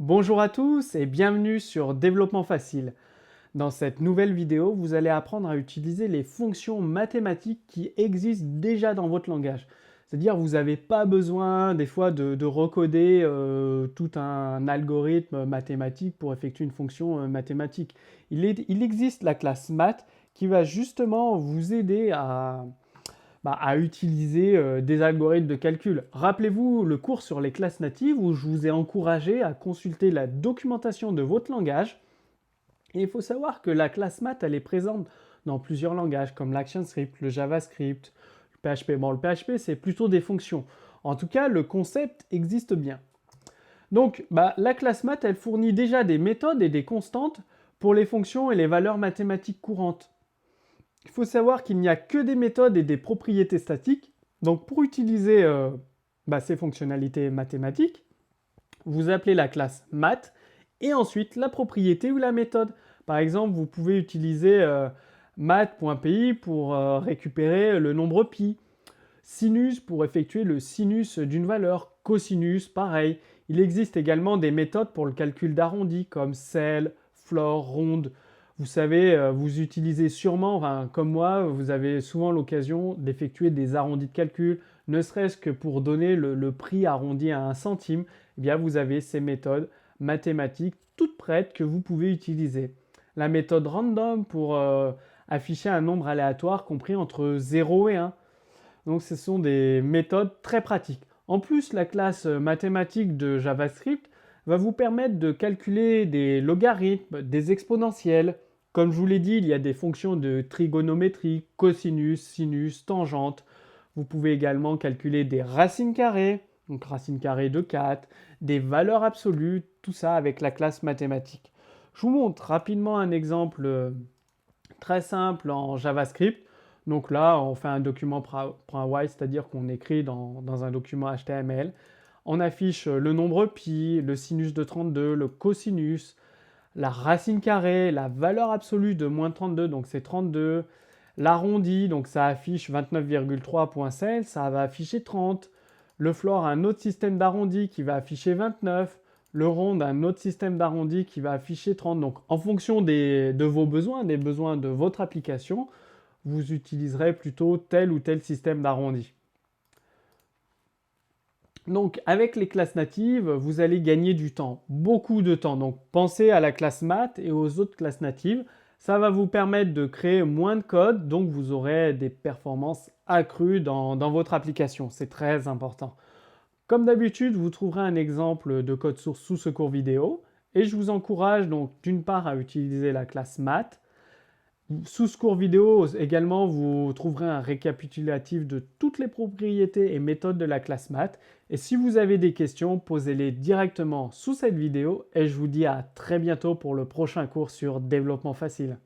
Bonjour à tous et bienvenue sur Développement Facile. Dans cette nouvelle vidéo, vous allez apprendre à utiliser les fonctions mathématiques qui existent déjà dans votre langage. C'est-à-dire vous n'avez pas besoin des fois de recoder tout un algorithme mathématique pour effectuer une fonction mathématique. Il existe la classe math qui va justement vous aider à utiliser des algorithmes de calcul. Rappelez-vous le cours sur les classes natives où je vous ai encouragé à consulter la documentation de votre langage. Et il faut savoir que la classe math, elle est présente dans plusieurs langages comme l'ActionScript, le JavaScript, le PHP. Bon, le PHP, c'est plutôt des fonctions. En tout cas, le concept existe bien. Donc, la classe math, elle fournit déjà des méthodes et des constantes pour les fonctions et les valeurs mathématiques courantes. Il faut savoir qu'il n'y a que des méthodes et des propriétés statiques. Donc pour utiliser ces fonctionnalités mathématiques, vous appelez la classe math et ensuite la propriété ou la méthode. Par exemple, vous pouvez utiliser math.py pour récupérer le nombre pi, sinus pour effectuer le sinus d'une valeur, cosinus pareil. Il existe également des méthodes pour le calcul d'arrondi comme cell, floor, ronde. Vous savez, vous utilisez sûrement, enfin, comme moi, vous avez souvent l'occasion d'effectuer des arrondis de calcul, ne serait-ce que pour donner le prix arrondi à 1 centime. Eh bien, vous avez ces méthodes mathématiques toutes prêtes que vous pouvez utiliser. La méthode random pour afficher un nombre aléatoire compris entre 0 et 1. Donc ce sont des méthodes très pratiques. En plus, la classe mathématique de JavaScript va vous permettre de calculer des logarithmes, des exponentielles. Comme je vous l'ai dit, il y a des fonctions de trigonométrie, cosinus, sinus, tangente. Vous pouvez également calculer des racines carrées, donc racine carrée de 4, des valeurs absolues, tout ça avec la classe mathématique. Je vous montre rapidement un exemple très simple en JavaScript. Donc là, on fait un document .white, c'est-à-dire qu'on écrit dans un document HTML. On affiche le nombre pi, le sinus de 32, le cosinus, la racine carrée, la valeur absolue de moins 32, donc c'est 32. L'arrondi, donc ça affiche 29,3.16, ça va afficher 30. Le floor, un autre système d'arrondi qui va afficher 29. Le rond, un autre système d'arrondi qui va afficher 30. Donc en fonction de vos besoins, des besoins de votre application, vous utiliserez plutôt tel ou tel système d'arrondi. Donc avec les classes natives, vous allez gagner du temps, beaucoup de temps. Donc pensez à la classe math et aux autres classes natives. Ça va vous permettre de créer moins de code, donc vous aurez des performances accrues dans votre application. C'est très important. Comme d'habitude, vous trouverez un exemple de code source sous ce cours vidéo. Et je vous encourage donc d'une part à utiliser la classe math. Sous ce cours vidéo également, vous trouverez un récapitulatif de toutes les propriétés et méthodes de la classe math. Et si vous avez des questions, posez-les directement sous cette vidéo et je vous dis à très bientôt pour le prochain cours sur développement facile.